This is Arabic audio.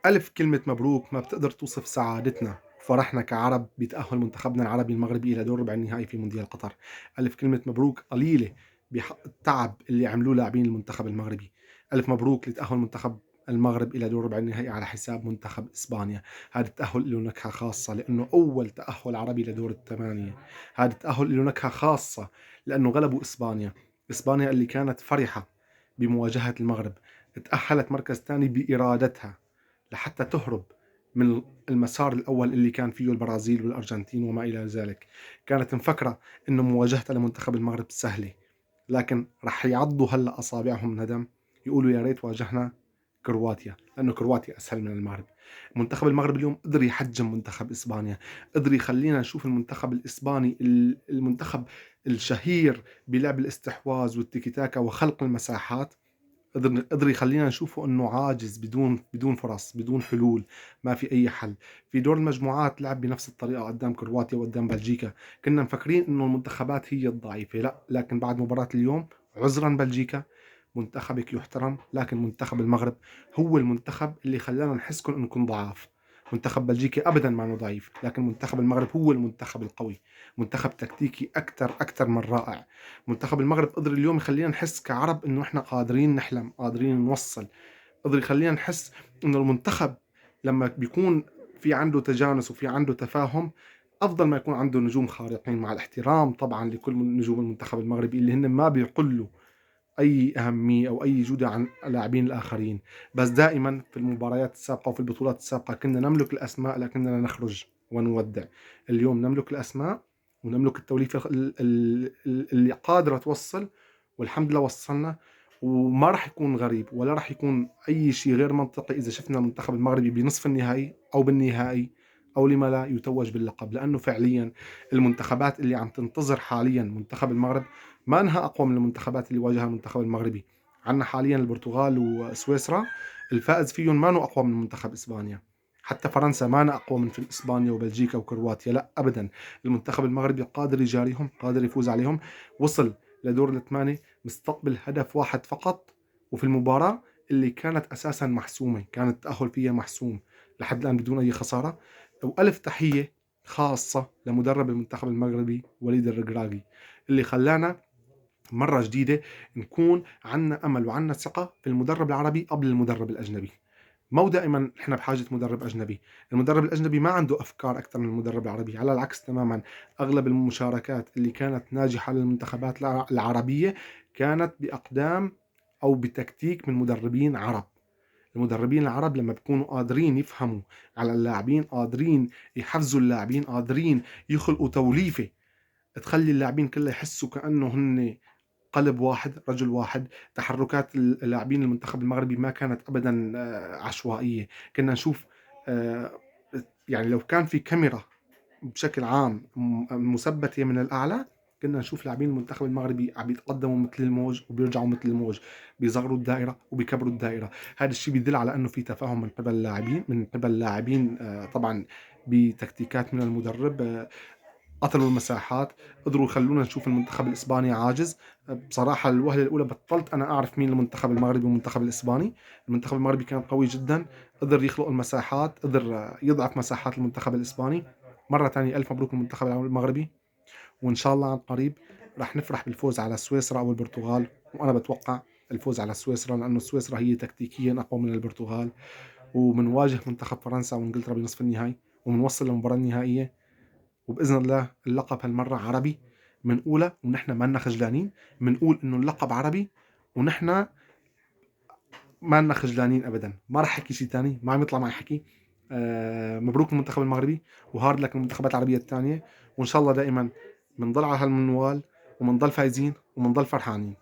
ألف كلمة مبروك ما بتقدر توصف سعادتنا وفرحنا كعرب بتأهل منتخبنا العربي المغربي إلى دور ربع النهائي في مونديال قطر. ألف كلمة مبروك قليلة بحق التعب اللي عملوه لاعبين المنتخب المغربي. ألف مبروك لتأهل منتخب المغرب إلى دور ربع النهائي على حساب منتخب إسبانيا. هذا التأهل له نكهة خاصة لأنه أول تأهل عربي لدور الثمانية. هذا التأهل له نكهة خاصة لأنه غلبوا إسبانيا. إسبانيا اللي كانت فرحة بمواجهة المغرب تأهلت مركز ثاني بإرادتها لحتى تهرب من المسار الأول اللي كان فيه البرازيل والأرجنتين وما إلى ذلك. كانت مفكرة إنه مواجهتها لمنتخب المغرب سهلة، لكن رح يعضوا هلأ أصابعهم ندم، يقولوا يا ريت واجهنا كرواتيا، لأنه كرواتيا أسهل من المغرب. منتخب المغرب اليوم قدر يحجم منتخب إسبانيا، قدر يخلينا نشوف المنتخب الإسباني المنتخب الشهير بلعب الاستحواذ والتيكي تاكا وخلق المساحات. قدر يخلينا نشوفه انه عاجز بدون فرص، بدون حلول، ما في اي حل. في دور المجموعات لعب بنفس الطريقه قدام كرواتيا وقدام بلجيكا. كنا مفكرين انه المنتخبات هي الضعيفه، لا، لكن بعد مباراه اليوم عذرا بلجيكا، منتخبك يحترم، لكن منتخب المغرب هو المنتخب اللي خلانا نحسكم انكم ضعاف. منتخب بلجيكا ابدا ما ضعيف، لكن منتخب المغرب هو المنتخب القوي، منتخب تكتيكي اكثر من رائع. منتخب المغرب قدر اليوم يخلينا نحس كعرب انه احنا قادرين نحلم، قادرين نوصل. قدر يخلينا نحس انه المنتخب لما بيكون في عنده تجانس وفي عنده تفاهم، افضل ما يكون عنده نجوم خارقين، مع الاحترام طبعا لكل نجوم المنتخب المغربي اللي هن ما بيقلوا اي اهميه او اي جوده عن اللاعبين الاخرين. بس دائما في المباريات السابقه وفي البطولات السابقه كنا نملك الاسماء لكننا نخرج ونودع. اليوم نملك الاسماء ونملك التوليفه اللي قادره توصل، والحمد لله وصلنا. وما راح يكون غريب ولا راح يكون اي شيء غير منطقي اذا شفنا المنتخب المغربي بنصف النهائي او بالنهائي، او لما لا يتوج باللقب، لانه فعليا المنتخبات اللي عم تنتظر حاليا منتخب المغرب ما انها اقوى من المنتخبات اللي واجهها المنتخب المغربي. عندنا حاليا البرتغال وسويسرا، الفائز فيهم ما اقوى من منتخب اسبانيا. حتى فرنسا ما اقوى من في اسبانيا وبلجيكا وكرواتيا، لا ابدا. المنتخب المغربي قادر يجاريهم، قادر يفوز عليهم. وصل لدور الثمانية مستقبل هدف واحد فقط، وفي المباراة اللي كانت اساسا محسومة، كان التأهل فيها محسوم لحد الان بدون اي خسارة. والف تحية خاصة لمدرب المنتخب المغربي وليد الركراكي، اللي خلانا مرة جديدة نكون عنا أمل وعنا ثقة في المدرب العربي قبل المدرب الأجنبي. مو دائما احنا بحاجة مدرب أجنبي. المدرب الأجنبي ما عنده أفكار أكثر من المدرب العربي، على العكس تماما. أغلب المشاركات اللي كانت ناجحة للمنتخبات العربية كانت بأقدام أو بتكتيك من مدربين عرب. المدربين العرب لما بيكونوا قادرين يفهموا على اللاعبين، قادرين يحفزوا اللاعبين، قادرين يخلقوا توليفة تخلي اللاعبين كلها يحسوا كأنه هن قلب واحد، رجل واحد. تحركات اللاعبين المنتخب المغربي ما كانت ابدا عشوائيه. كنا نشوف آه، يعني لو كان في كاميرا بشكل عام مثبته من الاعلى، كنا نشوف لاعبين المنتخب المغربي عم يتقدموا مثل الموج وبيرجعوا مثل الموج، بيصغروا الدائره وبيكبروا الدائره. هذا الشيء بيدل على انه في تفاهم من قبل اللاعبين، طبعا بتكتيكات من المدرب. قتلوا المساحات، قدروا يخلونا نشوف المنتخب الاسباني عاجز. بصراحه الوهله الاولى بطلت انا اعرف مين المنتخب المغربي والمنتخب الاسباني. المنتخب المغربي كان قوي جدا، قدر يخلق المساحات، قدر يضعف مساحات المنتخب الاسباني. مره ثانيه الف مبروك المنتخب المغربي، وان شاء الله عن قريب راح نفرح بالفوز على سويسرا او البرتغال. وانا بتوقع الفوز على سويسرا، لانه سويسرا هي تكتيكيا اقوى من البرتغال. ومنواجه منتخب فرنسا وانجلترا بنصف النهائي، ومنوصل للمباراه النهائيه. وباذن الله اللقب هالمره عربي. بنقولها ونحن ما لنا خجلانين، بنقول انه اللقب عربي ونحن ما لنا خجلانين ابدا. ما راح احكي شيء ثاني، ما عم يطلع معي حكي. مبروك المنتخب المغربي، وهارد لك المنتخبات العربيه الثانيه. وان شاء الله دائما بنضل على هالمنوال، وبنضل فايزين، وبنضل فرحانين.